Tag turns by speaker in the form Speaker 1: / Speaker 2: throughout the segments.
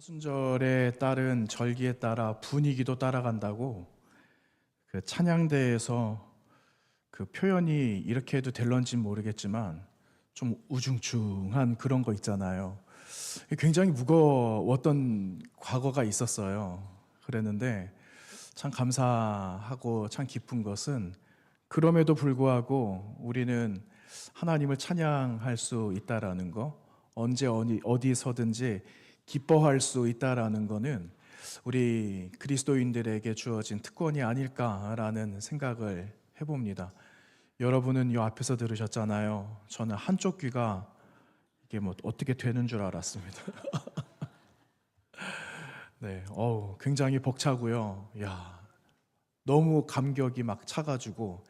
Speaker 1: 사순절에 따른 절기에 따라 분위기도 따라간다고 그 찬양대에서 그 표현이 이렇게 해도 될런지 모르겠지만 좀 우중충한 그런 거 있잖아요. 굉장히 무거웠던 과거가 있었어요. 그랬는데 참 감사하고 참 기쁜 것은 그럼에도 불구하고 우리는 하나님을 찬양할 수 있다라는 거, 언제 어디서든지 기뻐할 수 있다라는 거는 우리 그리스도인들에게 주어진 특권이 아닐까라는 생각을 해봅니다. 여러분은 이 앞에서 들으셨잖아요. 저는 한쪽 귀가 이게 뭐 어떻게 되는 줄 알았습니다. 네, 굉장히 벅차고요. 야, 너무 감격이 막 차가지고,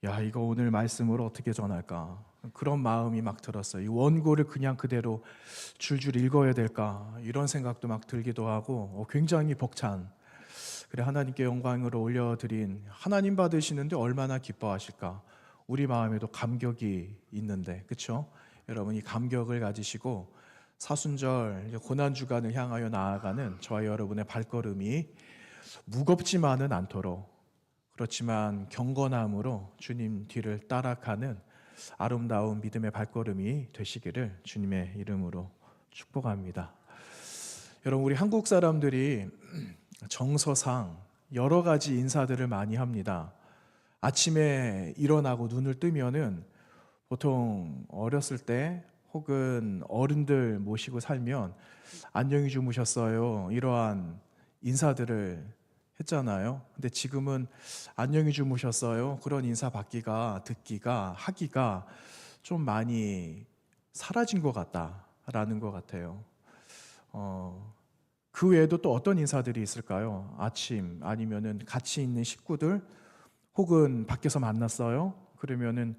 Speaker 1: 야, 이거 오늘 말씀으로 어떻게 전할까? 그런 마음이 막 들었어요. 이 원고를 그냥 그대로 줄줄 읽어야 될까? 이런 생각도 막 들기도 하고, 굉장히 벅찬. 그래, 하나님께 영광으로 올려드린 하나님 받으시는데 얼마나 기뻐하실까? 우리 마음에도 감격이 있는데, 그렇죠? 여러분 이 감격을 가지시고 사순절 고난주간을 향하여 나아가는 저와 여러분의 발걸음이 무겁지만은 않도록, 그렇지만 경건함으로 주님 뒤를 따라가는 아름다운 믿음의 발걸음이 되시기를 주님의 이름으로 축복합니다. 여러분, 우리 한국 사람들이 정서상 여러 가지 인사들을 많이 합니다. 아침에 일어나고 눈을 뜨면은 보통 어렸을 때 혹은 어른들 모시고 살면 안녕히 주무셨어요, 이러한 인사들을 했잖아요. 근데 지금은 안녕히 주무셨어요, 그런 인사 받기가, 듣기가, 하기가 좀 많이 사라진 것 같다라는 것 같아요. 그 외에도 또 어떤 인사들이 있을까요? 아침 아니면은 같이 있는 식구들 혹은 밖에서 만났어요, 그러면은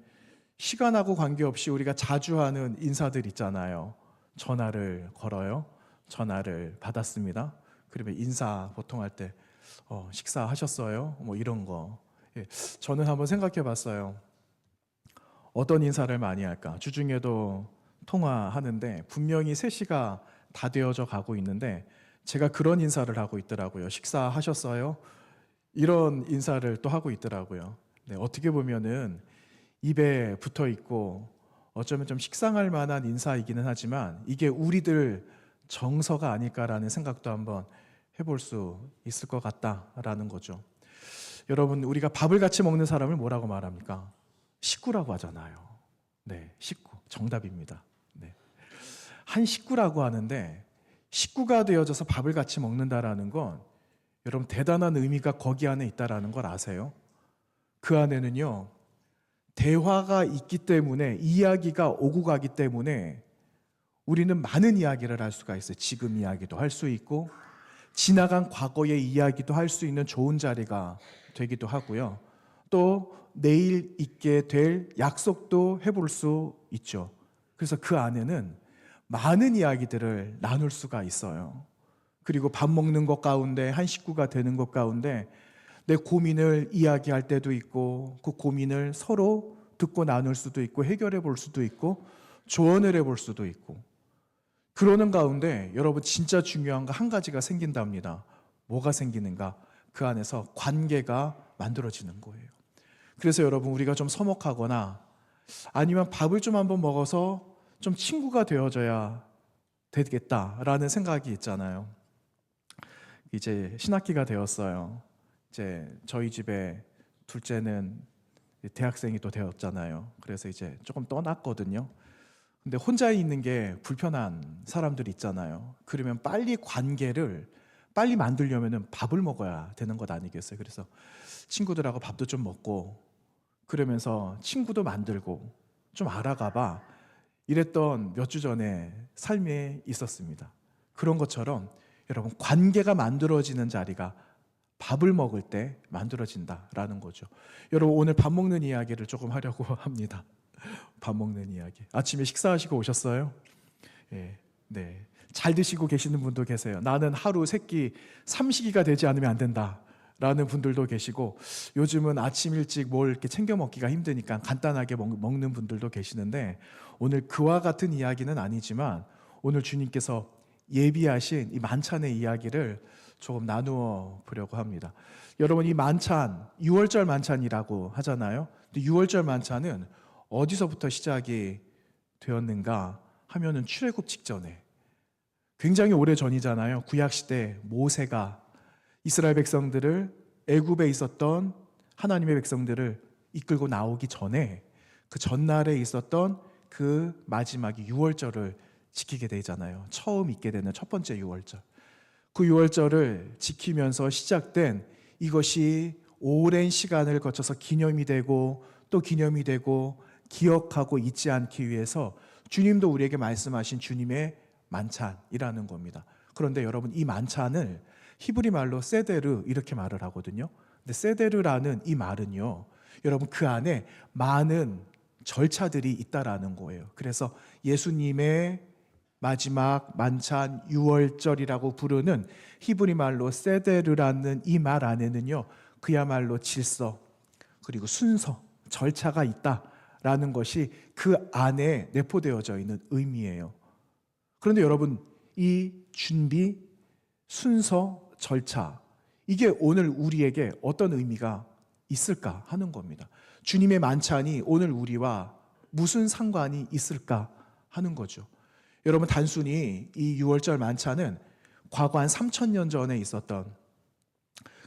Speaker 1: 시간하고 관계없이 우리가 자주 하는 인사들 있잖아요. 전화를 걸어요. 전화를 받았습니다. 그러면 인사 보통 할 때 식사하셨어요? 뭐 이런 거. 예, 저는 한번 생각해 봤어요. 어떤 인사를 많이 할까? 주중에도 통화하는데 분명히 3시가 다 되어져 가고 있는데 제가 그런 인사를 하고 있더라고요. 식사하셨어요? 이런 인사를 또 하고 있더라고요. 네, 어떻게 보면은 입에 붙어 있고 어쩌면 좀 식상할 만한 인사이기는 하지만 이게 우리들 정서가 아닐까라는 생각도 한번 해볼 수 있을 것 같다라는 거죠. 여러분, 우리가 밥을 같이 먹는 사람을 뭐라고 말합니까? 식구라고 하잖아요. 네, 식구. 정답입니다. 네. 한 식구라고 하는데 식구가 되어져서 밥을 같이 먹는다라는 건 여러분 대단한 의미가 거기 안에 있다라는 걸 아세요? 그 안에는요, 대화가 있기 때문에, 이야기가 오고 가기 때문에 우리는 많은 이야기를 할 수가 있어요. 지금 이야기도 할 수 있고 지나간 과거의 이야기도 할 수 있는 좋은 자리가 되기도 하고요. 또 내일 있게 될 약속도 해볼 수 있죠. 그래서 그 안에는 많은 이야기들을 나눌 수가 있어요. 그리고 밥 먹는 것 가운데, 한 식구가 되는 것 가운데 내 고민을 이야기할 때도 있고 그 고민을 서로 듣고 나눌 수도 있고 해결해 볼 수도 있고 조언을 해 볼 수도 있고, 그러는 가운데 여러분 진짜 중요한 거 한 가지가 생긴답니다. 뭐가 생기는가? 그 안에서 관계가 만들어지는 거예요. 그래서 여러분, 우리가 좀 서먹하거나 아니면 밥을 좀 한번 먹어서 좀 친구가 되어줘야 되겠다라는 생각이 있잖아요. 이제 신학기가 되었어요. 이제 저희 집에 둘째는 대학생이 또 되었잖아요. 그래서 이제 조금 떠났거든요. 근데 혼자 있는 게 불편한 사람들이 있잖아요. 그러면 빨리 관계를 빨리 만들려면 밥을 먹어야 되는 것 아니겠어요? 그래서 친구들하고 밥도 좀 먹고 그러면서 친구도 만들고 좀 알아가봐, 이랬던 몇 주 전에 삶에 있었습니다. 그런 것처럼 여러분, 관계가 만들어지는 자리가 밥을 먹을 때 만들어진다라는 거죠. 여러분, 오늘 밥 먹는 이야기를 조금 하려고 합니다. 밥 먹는 이야기. 아침에 식사하시고 오셨어요? 예, 네. 잘 드시고 계시는 분도 계세요. 나는 하루 3끼, 3식이가 되지 않으면 안 된다 라는 분들도 계시고, 요즘은 아침 일찍 뭘 이렇게 챙겨 먹기가 힘드니까 간단하게 먹는 분들도 계시는데, 오늘 그와 같은 이야기는 아니지만 오늘 주님께서 예비하신 이 만찬의 이야기를 조금 나누어 보려고 합니다. 여러분, 이 만찬, 6월절 만찬이라고 하잖아요. 근데 6월절 만찬은 어디서부터 시작이 되었는가 하면은 출애굽 직전에, 굉장히 오래 전이잖아요. 구약 시대 모세가 이스라엘 백성들을, 애굽에 있었던 하나님의 백성들을 이끌고 나오기 전에 그 전날에 있었던 그 마지막이 6월절을 지키게 되잖아요. 처음 있게 되는 첫 번째 6월절. 그 6월절을 지키면서 시작된 이것이 오랜 시간을 거쳐서 기념이 되고 또 기념이 되고 기억하고 잊지 않기 위해서 주님도 우리에게 말씀하신 주님의 만찬이라는 겁니다. 그런데 여러분, 이 만찬을 히브리 말로 세데르 이렇게 말을 하거든요. 근데 세데르라는 이 말은요, 여러분, 그 안에 많은 절차들이 있다라는 거예요. 그래서 예수님의 마지막 만찬 6월절이라고 부르는 히브리 말로 세데르라는 이 말 안에는요, 그야말로 질서 그리고 순서, 절차가 있다라는 것이 그 안에 내포되어져 있는 의미예요. 그런데 여러분, 이 준비, 순서, 절차, 이게 오늘 우리에게 어떤 의미가 있을까 하는 겁니다. 주님의 만찬이 오늘 우리와 무슨 상관이 있을까 하는 거죠. 여러분, 단순히 이 6월절 만찬은 과거 한 3,000년 전에 있었던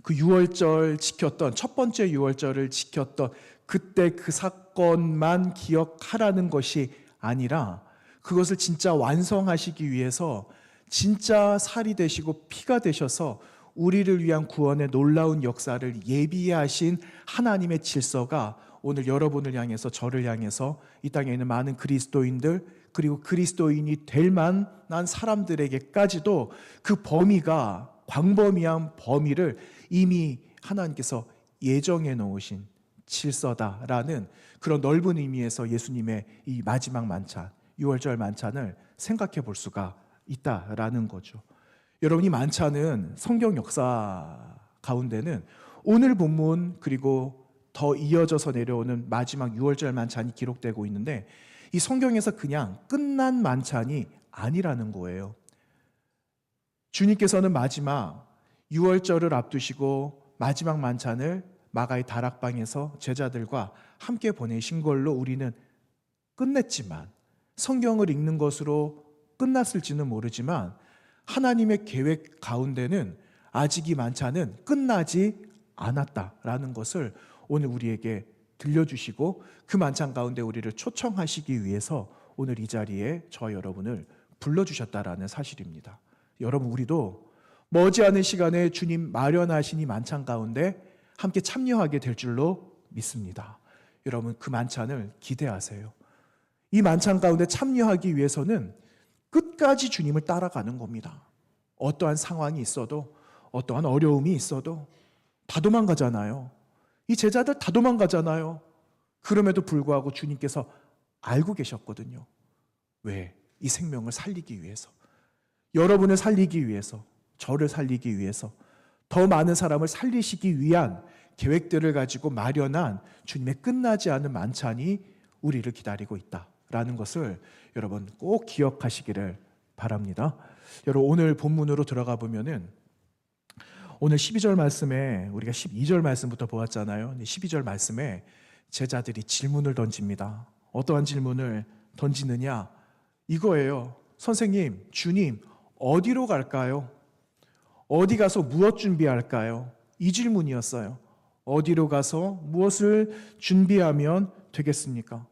Speaker 1: 그 6월절 지켰던, 첫 번째 6월절을 지켰던 그때 그 사건만 기억하라는 것이 아니라 그것을 진짜 완성하시기 위해서 진짜 살이 되시고 피가 되셔서 우리를 위한 구원의 놀라운 역사를 예비하신 하나님의 질서가 오늘 여러분을 향해서, 저를 향해서, 이 땅에 있는 많은 그리스도인들, 그리고 그리스도인이 될 만한 사람들에게까지도 그 범위가, 광범위한 범위를 이미 하나님께서 예정해 놓으신 질서다라는 그런 넓은 의미에서 예수님의 이 마지막 만찬, 6월절 만찬을 생각해 볼 수가 있다라는 거죠. 여러분, 이 만찬은 성경 역사 가운데는 오늘 본문 그리고 더 이어져서 내려오는 마지막 6월절 만찬이 기록되고 있는데, 이 성경에서 그냥 끝난 만찬이 아니라는 거예요. 주님께서는 마지막 6월절을 앞두시고 마지막 만찬을 마가의 다락방에서 제자들과 함께 보내신 걸로 우리는 끝냈지만, 성경을 읽는 것으로 끝났을지는 모르지만 하나님의 계획 가운데는 아직 이 만찬은 끝나지 않았다라는 것을 오늘 우리에게 들려주시고 그 만찬 가운데 우리를 초청하시기 위해서 오늘 이 자리에 저 여러분을 불러주셨다라는 사실입니다. 여러분, 우리도 머지않은 시간에 주님 마련하신 이 만찬 가운데 함께 참여하게 될 줄로 믿습니다. 여러분, 그 만찬을 기대하세요. 이 만찬 가운데 참여하기 위해서는 끝까지 주님을 따라가는 겁니다. 어떠한 상황이 있어도, 어떠한 어려움이 있어도 다 도망가잖아요. 이 제자들 다 도망가잖아요. 그럼에도 불구하고 주님께서 알고 계셨거든요. 왜? 이 생명을 살리기 위해서, 여러분을 살리기 위해서, 저를 살리기 위해서, 더 많은 사람을 살리시기 위한 계획들을 가지고 마련한 주님의 끝나지 않은 만찬이 우리를 기다리고 있다라는 것을 여러분 꼭 기억하시기를 바랍니다. 여러분, 오늘 본문으로 들어가 보면은 오늘 12절 말씀에 우리가 12절 말씀부터 보았잖아요. 12절 말씀에 제자들이 질문을 던집니다. 어떠한 질문을 던지느냐? 이거예요. 선생님, 주님, 어디로 갈까요? 어디 가서 무엇 준비할까요? 이 질문이었어요. 어디로 가서 무엇을 준비하면 되겠습니까?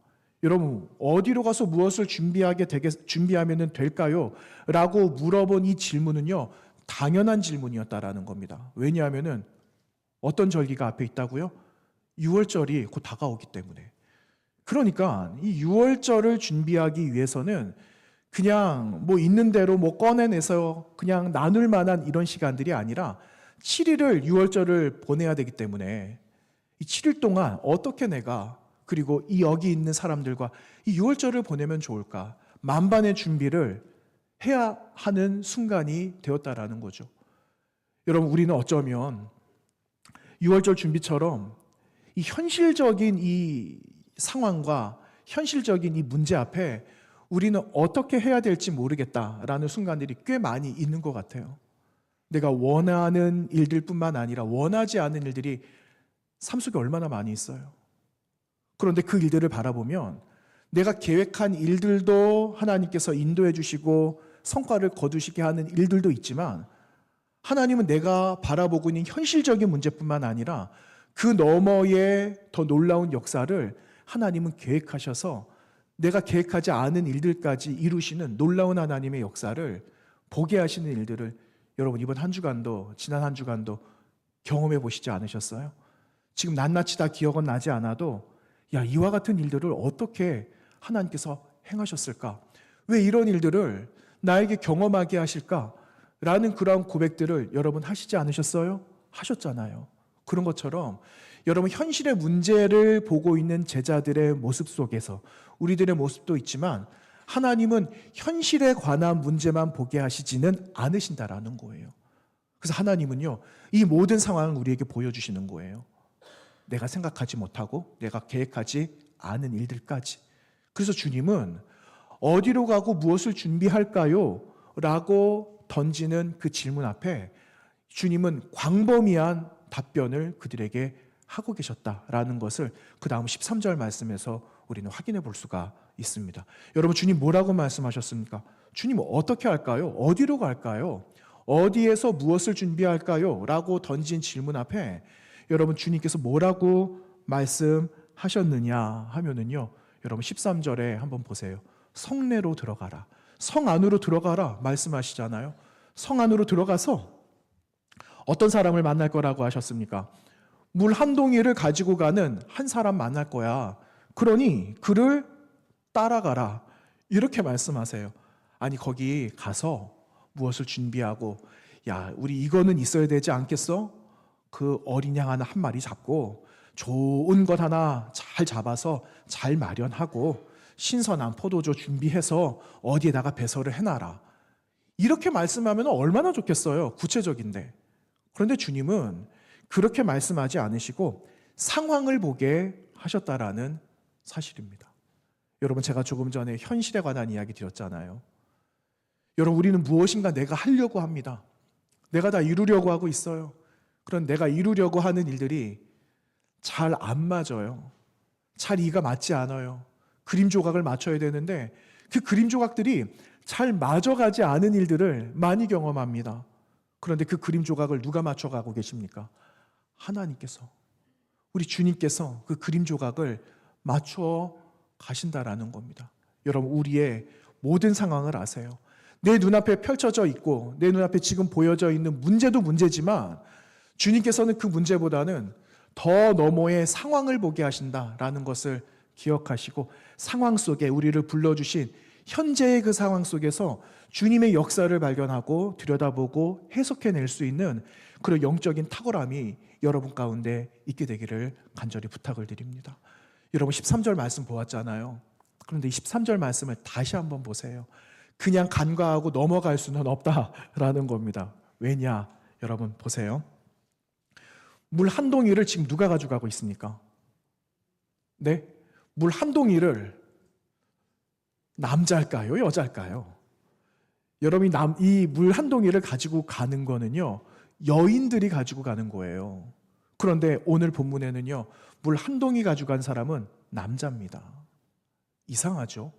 Speaker 1: 여러분, 어디로 가서 무엇을 준비하면 될까요? 라고 물어본 이 질문은요, 당연한 질문이었다라는 겁니다. 왜냐하면은 어떤 절기가 앞에 있다고요? 6월절이 곧 다가오기 때문에. 그러니까 이 6월절을 준비하기 위해서는 그냥 뭐 있는 대로 뭐 꺼내내서 그냥 나눌 만한 이런 시간들이 아니라 7일을 6월절을 보내야 되기 때문에 이 7일 동안 어떻게 내가, 그리고 이 여기 있는 사람들과 이 6월절을 보내면 좋을까? 만반의 준비를 해야 하는 순간이 되었다라는 거죠. 여러분, 우리는 어쩌면 6월절 준비처럼 이 현실적인 이 상황과 현실적인 이 문제 앞에 우리는 어떻게 해야 될지 모르겠다라는 순간들이 꽤 많이 있는 것 같아요. 내가 원하는 일들뿐만 아니라 원하지 않은 일들이 삶 속에 얼마나 많이 있어요. 그런데 그 일들을 바라보면 내가 계획한 일들도 하나님께서 인도해 주시고 성과를 거두시게 하는 일들도 있지만, 하나님은 내가 바라보고 있는 현실적인 문제뿐만 아니라 그 너머의 더 놀라운 역사를 하나님은 계획하셔서 내가 계획하지 않은 일들까지 이루시는 놀라운 하나님의 역사를 보게 하시는 일들을 여러분 이번 한 주간도, 지난 한 주간도 경험해 보시지 않으셨어요? 지금 낱낱이 다 기억은 나지 않아도 이와 같은 일들을 어떻게 하나님께서 행하셨을까? 왜 이런 일들을 나에게 경험하게 하실까? 라는 그러한 고백들을 여러분 하시지 않으셨어요? 하셨잖아요. 그런 것처럼 여러분 현실의 문제를 보고 있는 제자들의 모습 속에서 우리들의 모습도 있지만, 하나님은 현실에 관한 문제만 보게 하시지는 않으신다라는 거예요. 그래서 하나님은요, 이 모든 상황을 우리에게 보여주시는 거예요. 내가 생각하지 못하고 내가 계획하지 않은 일들까지. 그래서 주님은 어디로 가고 무엇을 준비할까요? 라고 던지는 그 질문 앞에 주님은 광범위한 답변을 그들에게 하고 계셨다라는 것을 그 다음 13절 말씀에서 우리는 확인해 볼 수가 있습니다. 여러분, 주님 뭐라고 말씀하셨습니까? 주님 어떻게 할까요? 어디로 갈까요? 어디에서 무엇을 준비할까요? 라고 던진 질문 앞에 여러분, 주님께서 뭐라고 말씀하셨느냐 하면은요, 여러분 13절에 한번 보세요. 성내로 들어가라, 성 안으로 들어가라 말씀하시잖아요. 성 안으로 들어가서 어떤 사람을 만날 거라고 하셨습니까? 물 한 동이를 가지고 가는 한 사람 만날 거야. 그러니 그를 따라가라, 이렇게 말씀하세요. 아니, 거기 가서 무엇을 준비하고, 우리 이거는 있어야 되지 않겠어? 그 어린 양 하나 한 마리 잡고 좋은 것 하나 잘 잡아서 잘 마련하고 신선한 포도주 준비해서 어디에다가 배설을 해놔라, 이렇게 말씀하면 얼마나 좋겠어요. 구체적인데. 그런데 주님은 그렇게 말씀하지 않으시고 상황을 보게 하셨다라는 사실입니다. 여러분, 제가 조금 전에 현실에 관한 이야기 드렸잖아요. 여러분, 우리는 무엇인가 내가 하려고 합니다. 내가 다 이루려고 하고 있어요. 그런 내가 이루려고 하는 일들이 잘 안 맞아요. 잘 이가 맞지 않아요. 그림 조각을 맞춰야 되는데 그 그림 조각들이 잘 맞아가지 않은 일들을 많이 경험합니다. 그런데 그 그림 조각을 누가 맞춰가고 계십니까? 하나님께서, 우리 주님께서 그 그림 조각을 맞춰 가신다라는 겁니다. 여러분, 우리의 모든 상황을 아세요. 내 눈앞에 펼쳐져 있고 내 눈앞에 지금 보여져 있는 문제도 문제지만 주님께서는 그 문제보다는 더 너머의 상황을 보게 하신다라는 것을 기억하시고, 상황 속에 우리를 불러주신 현재의 그 상황 속에서 주님의 역사를 발견하고 들여다보고 해석해낼 수 있는 그런 영적인 탁월함이 여러분 가운데 있게 되기를 간절히 부탁을 드립니다. 여러분, 13절 말씀 보았잖아요. 그런데 이 13절 말씀을 다시 한번 보세요. 그냥 간과하고 넘어갈 수는 없다라는 겁니다. 왜냐? 여러분 보세요. 물 한 동이를 지금 누가 가져가고 있습니까? 네? 물 한 동이를 남자일까요? 여자일까요? 여러분이 이 물 한 동이를 가지고 가는 거는요, 여인들이 가지고 가는 거예요. 그런데 오늘 본문에는요, 물 한 동이 가지고 간 사람은 남자입니다. 이상하죠?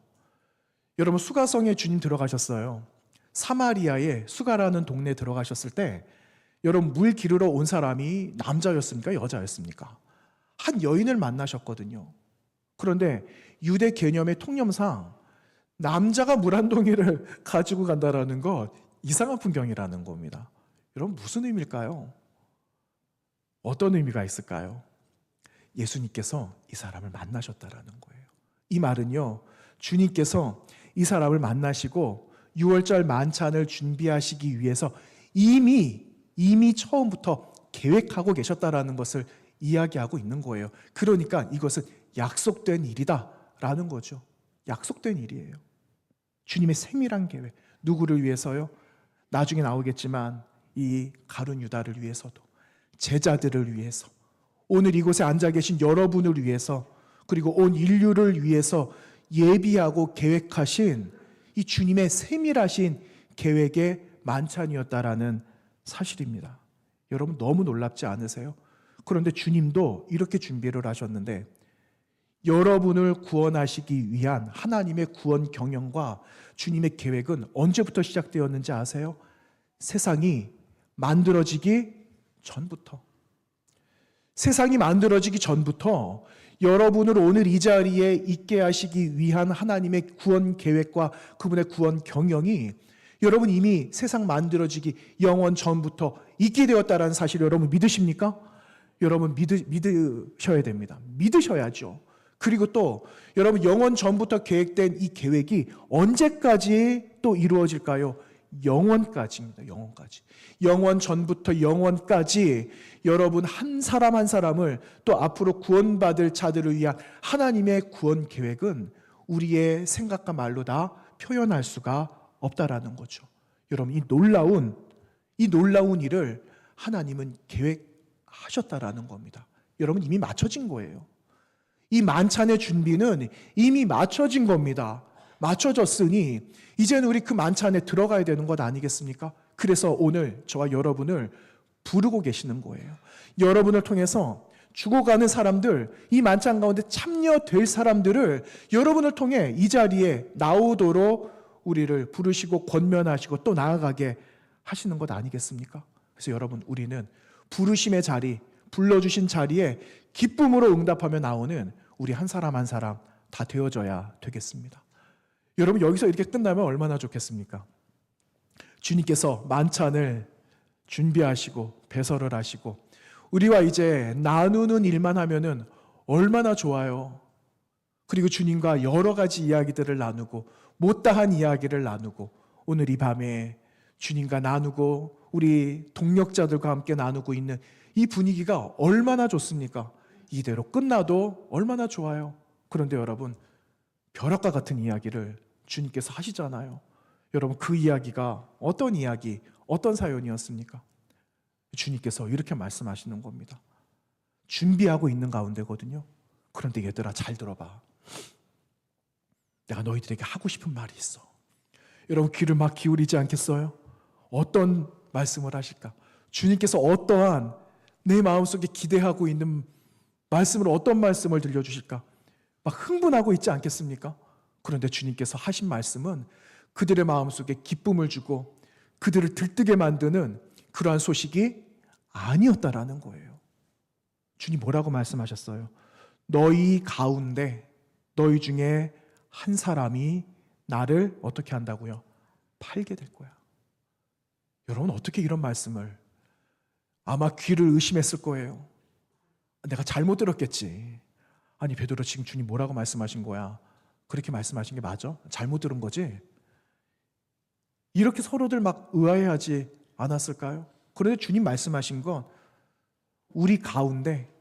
Speaker 1: 여러분, 수가성에 주님 들어가셨어요. 사마리아에 수가라는 동네에 들어가셨을 때 여러분, 물 기르러 온 사람이 남자였습니까? 여자였습니까? 한 여인을 만나셨거든요. 그런데 유대 개념의 통념상 남자가 물 한 동이를 가지고 간다라는 것, 이상한 풍경이라는 겁니다. 여러분, 무슨 의미일까요? 어떤 의미가 있을까요? 예수님께서 이 사람을 만나셨다라는 거예요. 이 말은요, 주님께서 이 사람을 만나시고 6월절 만찬을 준비하시기 위해서 이미 처음부터 계획하고 계셨다라는 것을 이야기하고 있는 거예요. 그러니까 이것은 약속된 일이다라는 거죠. 약속된 일이에요. 주님의 세밀한 계획. 누구를 위해서요? 나중에 나오겠지만 이 가룟 유다를 위해서도, 제자들을 위해서, 오늘 이곳에 앉아 계신 여러분을 위해서, 그리고 온 인류를 위해서 예비하고 계획하신 이 주님의 세밀하신 계획의 만찬이었다라는 사실입니다. 여러분 너무 놀랍지 않으세요? 그런데 주님도 이렇게 준비를 하셨는데 여러분을 구원하시기 위한 하나님의 구원 경영과 주님의 계획은 언제부터 시작되었는지 아세요? 세상이 만들어지기 전부터. 세상이 만들어지기 전부터 여러분을 오늘 이 자리에 있게 하시기 위한 하나님의 구원 계획과 그분의 구원 경영이 여러분 이미 세상 만들어지기 영원 전부터 있게 되었다는 사실을 여러분 믿으십니까? 여러분 믿으셔야 됩니다. 믿으셔야죠. 그리고 또 여러분 영원 전부터 계획된 이 계획이 언제까지 또 이루어질까요? 영원까지입니다. 영원까지. 영원 전부터 영원까지 여러분 한 사람 한 사람을 또 앞으로 구원받을 자들을 위한 하나님의 구원 계획은 우리의 생각과 말로 다 표현할 수가 없다라는 거죠. 여러분 이 놀라운 일을 하나님은 계획하셨다라는 겁니다. 여러분 이미 맞춰진 거예요. 이 만찬의 준비는 이미 맞춰진 겁니다. 맞춰졌으니 이제는 우리 그 만찬에 들어가야 되는 것 아니겠습니까? 그래서 오늘 저와 여러분을 부르고 계시는 거예요. 여러분을 통해서 죽어가는 사람들, 이 만찬 가운데 참여될 사람들을 여러분을 통해 이 자리에 나오도록 우리를 부르시고 권면하시고 또 나아가게 하시는 것 아니겠습니까? 그래서 여러분 우리는 부르심의 자리, 불러주신 자리에 기쁨으로 응답하며 나오는 우리 한 사람 한 사람 다 되어져야 되겠습니다. 여러분 여기서 이렇게 끝나면 얼마나 좋겠습니까? 주님께서 만찬을 준비하시고 배설을 하시고 우리와 이제 나누는 일만 하면은 얼마나 좋아요. 그리고 주님과 여러 가지 이야기들을 나누고 못다한 이야기를 나누고 오늘 이 밤에 주님과 나누고 우리 동역자들과 함께 나누고 있는 이 분위기가 얼마나 좋습니까? 이대로 끝나도 얼마나 좋아요. 그런데 여러분 벼락과 같은 이야기를 주님께서 하시잖아요. 여러분 그 이야기가 어떤 이야기, 어떤 사연이었습니까? 주님께서 이렇게 말씀하시는 겁니다. 준비하고 있는 가운데거든요. 그런데 얘들아 잘 들어봐. 내가 너희들에게 하고 싶은 말이 있어. 여러분 귀를 막 기울이지 않겠어요? 어떤 말씀을 하실까? 주님께서 어떠한 내 마음속에 기대하고 있는 말씀을 어떤 말씀을 들려주실까? 막 흥분하고 있지 않겠습니까? 그런데 주님께서 하신 말씀은 그들의 마음속에 기쁨을 주고 그들을 들뜨게 만드는 그러한 소식이 아니었다라는 거예요. 주님 뭐라고 말씀하셨어요? 너희 가운데 너희 중에 한 사람이 나를 어떻게 한다고요? 팔게 될 거야. 여러분 어떻게 이런 말씀을 아마 귀를 의심했을 거예요. 내가 잘못 들었겠지. 아니 베드로 지금 주님 뭐라고 말씀하신 거야? 그렇게 말씀하신 게 맞아? 잘못 들은 거지? 이렇게 서로들 막 의아해하지 않았을까요? 그런데 주님 말씀하신 건 우리 가운데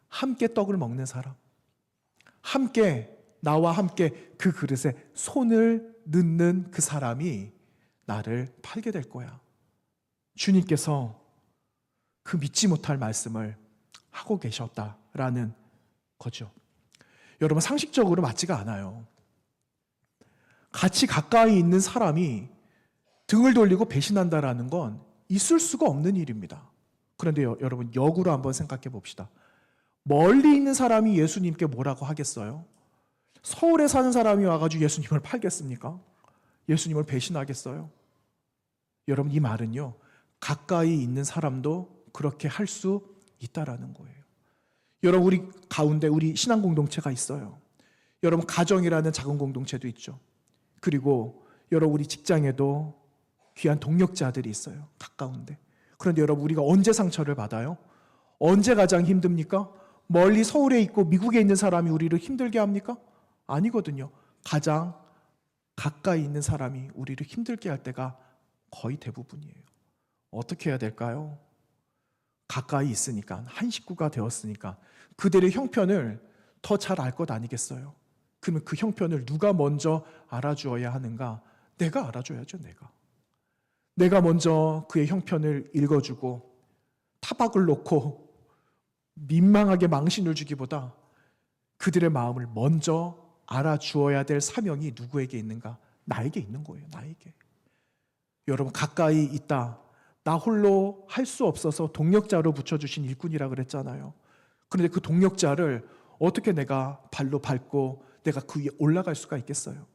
Speaker 1: 함께 떡을 먹는 사람, 함께 나와 함께 그 그릇에 손을 넣는 그 사람이 나를 팔게 될 거야. 주님께서 그 믿지 못할 말씀을 하고 계셨다라는 거죠. 여러분 상식적으로 맞지가 않아요. 같이 가까이 있는 사람이 등을 돌리고 배신한다라는 건 있을 수가 없는 일입니다. 그런데 여러분 역으로 한번 생각해 봅시다. 멀리 있는 사람이 예수님께 뭐라고 하겠어요? 서울에 사는 사람이 와가지고 예수님을 팔겠습니까? 예수님을 배신하겠어요? 여러분 이 말은요 가까이 있는 사람도 그렇게 할 수 있다라는 거예요. 여러분 우리 가운데 우리 신앙 공동체가 있어요. 여러분 가정이라는 작은 공동체도 있죠. 그리고 여러분 우리 직장에도 귀한 동력자들이 있어요. 가까운데. 그런데 여러분 우리가 언제 상처를 받아요? 언제 가장 힘듭니까? 멀리 서울에 있고 미국에 있는 사람이 우리를 힘들게 합니까? 아니거든요. 가장 가까이 있는 사람이 우리를 힘들게 할 때가 거의 대부분이에요. 어떻게 해야 될까요? 가까이 있으니까 한 식구가 되었으니까 그들의 형편을 더 잘 알 것 아니겠어요? 그러면 그 형편을 누가 먼저 알아주어야 하는가? 내가 알아줘야죠. 내가 먼저 그의 형편을 읽어주고 타박을 놓고 민망하게 망신을 주기보다 그들의 마음을 먼저 알아주어야 될 사명이 누구에게 있는가? 나에게 있는 거예요. 나에게. 여러분, 가까이 있다. 나 홀로 할 수 없어서 동력자로 붙여주신 일꾼이라 그랬잖아요. 그런데 그 동력자를 어떻게 내가 발로 밟고 내가 그 위에 올라갈 수가 있겠어요?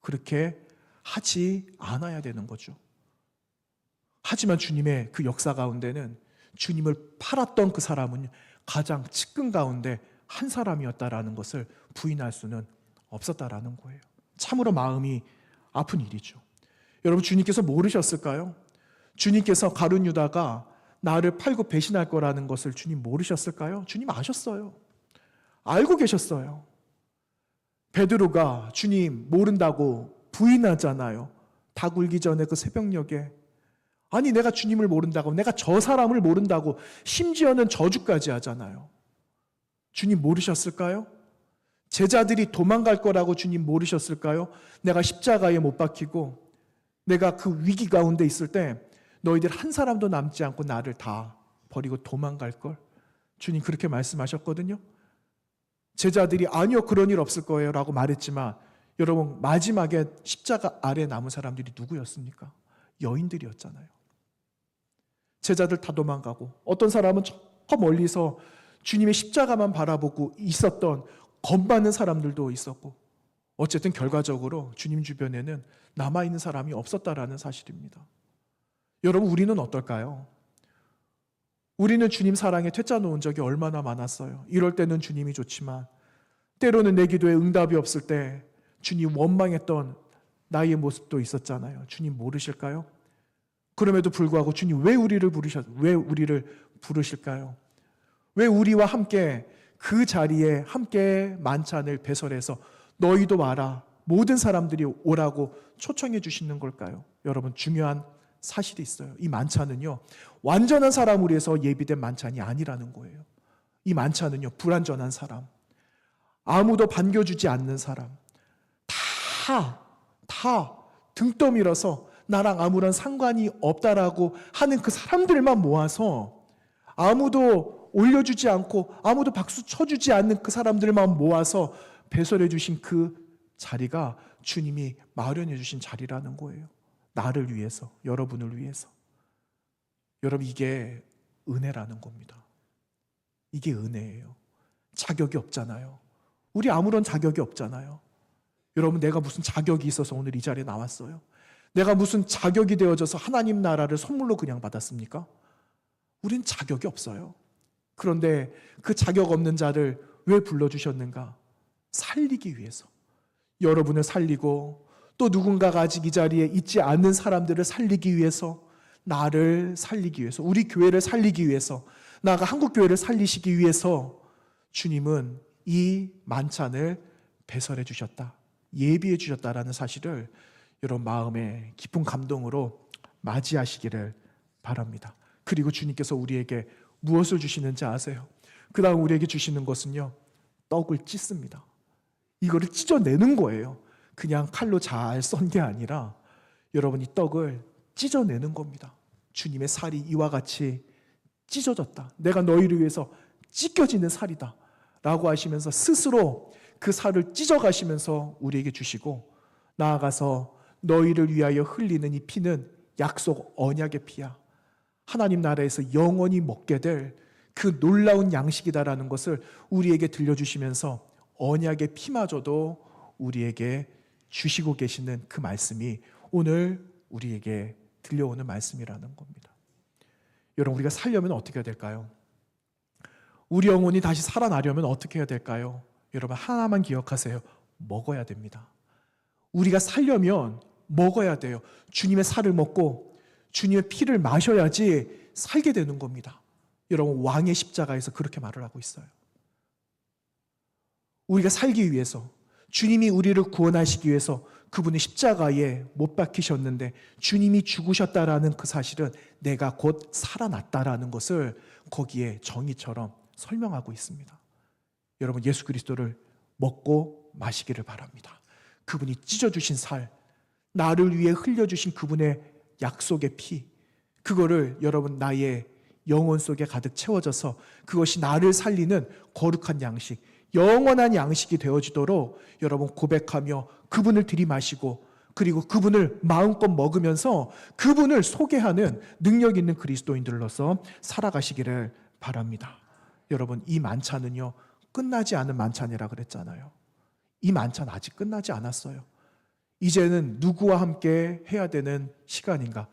Speaker 1: 그렇게 하지 않아야 되는 거죠. 하지만 주님의 그 역사 가운데는 주님을 팔았던 그 사람은 가장 측근 가운데 한 사람이었다라는 것을 부인할 수는 없었다라는 거예요. 참으로 마음이 아픈 일이죠. 여러분, 주님께서 모르셨을까요? 주님께서 가룟 유다가 나를 팔고 배신할 거라는 것을 주님 모르셨을까요? 주님 아셨어요. 알고 계셨어요. 베드로가 주님 모른다고 부인하잖아요. 닭 울기 전에 그 새벽녘에. 아니, 내가 주님을 모른다고, 내가 저 사람을 모른다고, 심지어는 저주까지 하잖아요. 주님 모르셨을까요? 제자들이 도망갈 거라고 주님 모르셨을까요? 내가 십자가에 못 박히고 내가 그 위기 가운데 있을 때 너희들 한 사람도 남지 않고 나를 다 버리고 도망갈 걸. 주님 그렇게 말씀하셨거든요. 제자들이 아니요, 그런 일 없을 거예요 라고 말했지만, 여러분, 마지막에 십자가 아래 남은 사람들이 누구였습니까? 여인들이었잖아요. 제자들 다 도망가고 어떤 사람은 저 멀리서 주님의 십자가만 바라보고 있었던 겁많은 사람들도 있었고, 어쨌든 결과적으로 주님 주변에는 남아있는 사람이 없었다라는 사실입니다. 여러분, 우리는 어떨까요? 우리는 주님 사랑에 퇴짜 놓은 적이 얼마나 많았어요. 이럴 때는 주님이 좋지만 때로는 내 기도에 응답이 없을 때 주님 원망했던 나의 모습도 있었잖아요. 주님 모르실까요? 그럼에도 불구하고 주님 왜 우리를 부르실까요? 왜 우리와 함께 그 자리에 함께 만찬을 배설해서 너희도 와라, 모든 사람들이 오라고 초청해 주시는 걸까요? 여러분, 중요한 사실이 있어요. 이 만찬은요, 완전한 사람을 위해서 예비된 만찬이 아니라는 거예요. 이 만찬은요, 불완전한 사람, 아무도 반겨주지 않는 사람, 다 등 떠밀어서 나랑 아무런 상관이 없다라고 하는 그 사람들만 모아서, 아무도 올려주지 않고 아무도 박수 쳐주지 않는 그 사람들만 모아서 배설해 주신 그 자리가 주님이 마련해 주신 자리라는 거예요. 나를 위해서, 여러분을 위해서. 여러분, 이게 은혜라는 겁니다. 이게 은혜예요. 자격이 없잖아요. 우리 아무런 자격이 없잖아요. 여러분, 내가 무슨 자격이 있어서 오늘 이 자리에 나왔어요? 내가 무슨 자격이 되어져서 하나님 나라를 선물로 그냥 받았습니까? 우린 자격이 없어요. 그런데 그 자격 없는 자를 왜 불러주셨는가? 살리기 위해서. 여러분을 살리고 또 누군가가 아직 이 자리에 있지 않는 사람들을 살리기 위해서, 나를 살리기 위해서, 우리 교회를 살리기 위해서, 나아가 한국교회를 살리시기 위해서 주님은 이 만찬을 배설해 주셨다, 예비해 주셨다라는 사실을 여러분 마음에 깊은 감동으로 맞이하시기를 바랍니다. 그리고 주님께서 우리에게 무엇을 주시는지 아세요? 그 다음 우리에게 주시는 것은요, 떡을 찢습니다. 이거를 찢어내는 거예요. 그냥 칼로 잘 썬 게 아니라 여러분, 이 떡을 찢어내는 겁니다. 주님의 살이 이와 같이 찢어졌다, 내가 너희를 위해서 찢겨지는 살이다 라고 하시면서 스스로 그 살을 찢어가시면서 우리에게 주시고, 나아가서 너희를 위하여 흘리는 이 피는 약속 언약의 피야, 하나님 나라에서 영원히 먹게 될 그 놀라운 양식이다라는 것을 우리에게 들려주시면서 언약의 피마저도 우리에게 주시고 계시는 그 말씀이 오늘 우리에게 들려오는 말씀이라는 겁니다. 여러분, 우리가 살려면 어떻게 해야 될까요? 우리 영혼이 다시 살아나려면 어떻게 해야 될까요? 여러분, 하나만 기억하세요. 먹어야 됩니다. 우리가 살려면 먹어야 돼요. 주님의 살을 먹고 주님의 피를 마셔야지 살게 되는 겁니다. 여러분, 왕의 십자가에서 그렇게 말을 하고 있어요. 우리가 살기 위해서, 주님이 우리를 구원하시기 위해서 그분의 십자가에 못 박히셨는데 주님이 죽으셨다라는 그 사실은 내가 곧 살아났다라는 것을 거기에 정의처럼 설명하고 있습니다. 여러분, 예수 그리스도를 먹고 마시기를 바랍니다. 그분이 찢어주신 살, 나를 위해 흘려주신 그분의 약속의 피, 그거를 여러분 나의 영혼 속에 가득 채워져서 그것이 나를 살리는 거룩한 양식, 영원한 양식이 되어지도록 여러분 고백하며 그분을 들이마시고 그리고 그분을 마음껏 먹으면서 그분을 소개하는 능력 있는 그리스도인들로서 살아가시기를 바랍니다. 여러분, 이 만찬은요, 끝나지 않은 만찬이라 그랬잖아요. 이 만찬 아직 끝나지 않았어요. 이제는 누구와 함께 해야 되는 시간인가?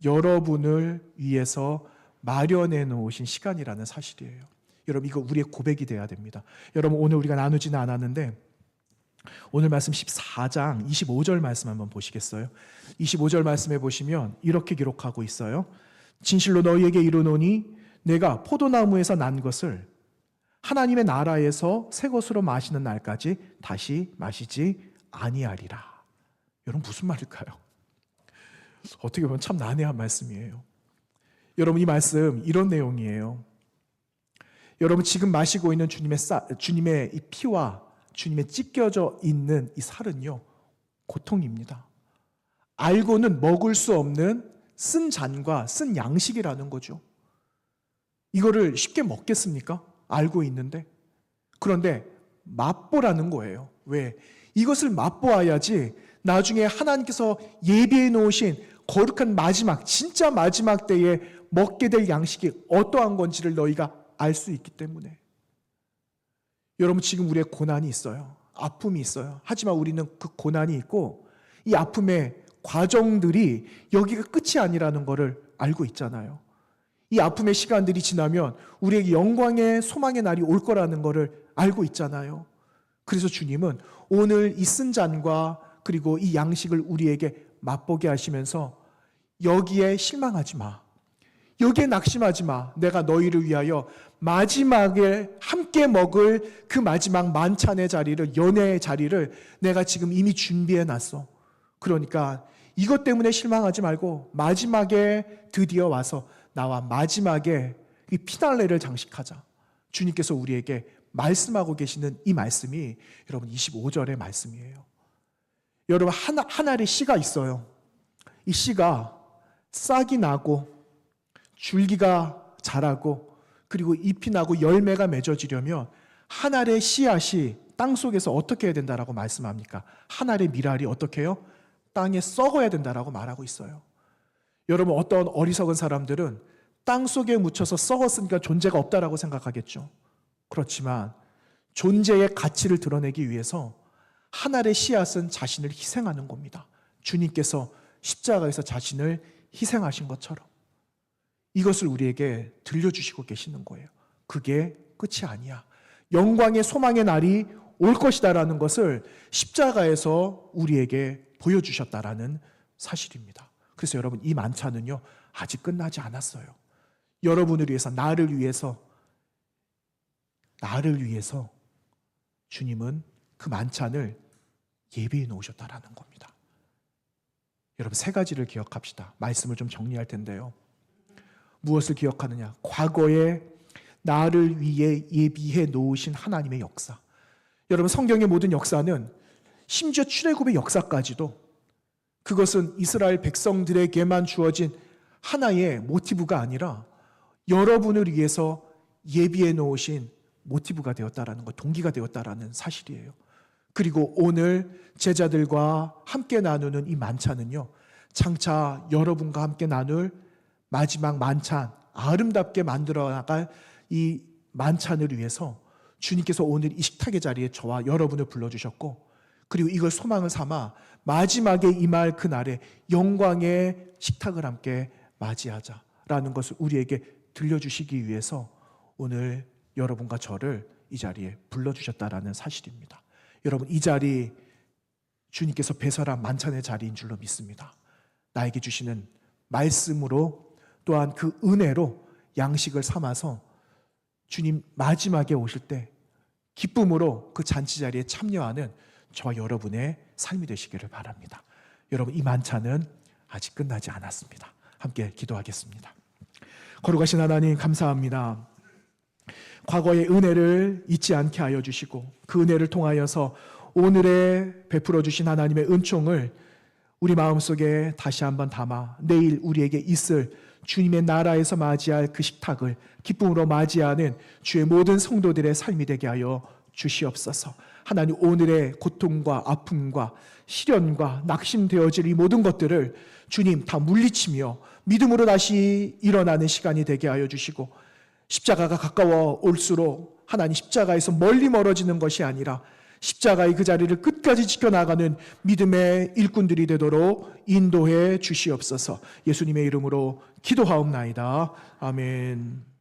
Speaker 1: 여러분을 위해서 마련해 놓으신 시간이라는 사실이에요. 여러분, 이거 우리의 고백이 돼야 됩니다. 여러분, 오늘 우리가 나누지는 않았는데 오늘 말씀 14장 25절 말씀 한번 보시겠어요? 25절 말씀에 보시면 이렇게 기록하고 있어요. 진실로 너희에게 이르노니 내가 포도나무에서 난 것을 하나님의 나라에서 새 것으로 마시는 날까지 다시 마시지 아니하리라. 여러분, 무슨 말일까요? 어떻게 보면 참 난해한 말씀이에요. 여러분, 이 말씀 이런 내용이에요. 여러분, 지금 마시고 있는 주님의 이 피와 주님의 찢겨져 있는 이 살은요, 고통입니다. 알고는 먹을 수 없는 쓴 잔과 쓴 양식이라는 거죠. 이거를 쉽게 먹겠습니까? 알고 있는데. 그런데 맛보라는 거예요. 왜? 이것을 맛보아야지 나중에 하나님께서 예비해 놓으신 거룩한 마지막, 진짜 마지막 때에 먹게 될 양식이 어떠한 건지를 너희가 알 수 있기 때문에. 여러분, 지금 우리의 고난이 있어요. 아픔이 있어요. 하지만 우리는 그 고난이 있고 이 아픔의 과정들이 여기가 끝이 아니라는 것을 알고 있잖아요. 이 아픔의 시간들이 지나면 우리에게 영광의 소망의 날이 올 거라는 것을 알고 있잖아요. 그래서 주님은 오늘 이 쓴 잔과 그리고 이 양식을 우리에게 맛보게 하시면서 여기에 실망하지 마. 여기에 낙심하지 마. 내가 너희를 위하여 마지막에 함께 먹을 그 마지막 만찬의 자리를, 연회의 자리를 내가 지금 이미 준비해 놨어. 그러니까 이것 때문에 실망하지 말고 마지막에 드디어 와서 나와 마지막에 이 피날레를 장식하자. 주님께서 우리에게 말씀하고 계시는 이 말씀이 여러분 25절의 말씀이에요. 여러분, 한 알의 씨가 있어요. 이 씨가 싹이 나고 줄기가 자라고 그리고 잎이 나고 열매가 맺어지려면 한 알의 씨앗이 땅속에서 어떻게 해야 된다라고 말씀합니까? 한 알의 밀알이 어떻게 해요? 땅에 썩어야 된다라고 말하고 있어요. 여러분, 어떤 어리석은 사람들은 땅속에 묻혀서 썩었으니까 존재가 없다라고 생각하겠죠. 그렇지만 존재의 가치를 드러내기 위해서 한 알의 씨앗은 자신을 희생하는 겁니다. 주님께서 십자가에서 자신을 희생하신 것처럼 이것을 우리에게 들려주시고 계시는 거예요. 그게 끝이 아니야. 영광의 소망의 날이 올 것이다라는 것을 십자가에서 우리에게 보여주셨다라는 사실입니다. 그래서 여러분, 이 만찬은요, 아직 끝나지 않았어요. 여러분을 위해서, 나를 위해서 주님은 그 만찬을 예비해 놓으셨다라는 겁니다. 여러분, 세 가지를 기억합시다. 말씀을 좀 정리할 텐데요. 무엇을 기억하느냐? 과거에 나를 위해 예비해 놓으신 하나님의 역사. 여러분, 성경의 모든 역사는 심지어 출애굽의 역사까지도 그것은 이스라엘 백성들에게만 주어진 하나의 모티브가 아니라 여러분을 위해서 예비해 놓으신 모티브가 되었다라는 것, 동기가 되었다라는 사실이에요. 그리고 오늘 제자들과 함께 나누는 이 만찬은요, 장차 여러분과 함께 나눌 마지막 만찬, 아름답게 만들어 나갈 이 만찬을 위해서 주님께서 오늘 이 식탁의 자리에 저와 여러분을 불러주셨고, 그리고 이걸 소망을 삼아 마지막에 임할 그날에 영광의 식탁을 함께 맞이하자라는 것을 우리에게 들려주시기 위해서 오늘 여러분과 저를 이 자리에 불러주셨다라는 사실입니다. 여러분, 이 자리 주님께서 배설한 만찬의 자리인 줄로 믿습니다. 나에게 주시는 말씀으로 또한 그 은혜로 양식을 삼아서 주님 마지막에 오실 때 기쁨으로 그 잔치 자리에 참여하는 저와 여러분의 삶이 되시기를 바랍니다. 여러분, 이 만찬은 아직 끝나지 않았습니다. 함께 기도하겠습니다. 거룩하신 하나님, 감사합니다. 과거의 은혜를 잊지 않게 하여 주시고 그 은혜를 통하여서 오늘에 베풀어 주신 하나님의 은총을 우리 마음속에 다시 한번 담아 내일 우리에게 있을 주님의 나라에서 맞이할 그 식탁을 기쁨으로 맞이하는 주의 모든 성도들의 삶이 되게 하여 주시옵소서. 하나님, 오늘의 고통과 아픔과 시련과 낙심되어질 이 모든 것들을 주님 다 물리치며 믿음으로 다시 일어나는 시간이 되게 하여 주시고, 십자가가 가까워 올수록 하나님, 십자가에서 멀리 멀어지는 것이 아니라 십자가의 그 자리를 끝까지 지켜나가는 믿음의 일꾼들이 되도록 인도해 주시옵소서. 예수님의 이름으로 기도하옵나이다. 아멘.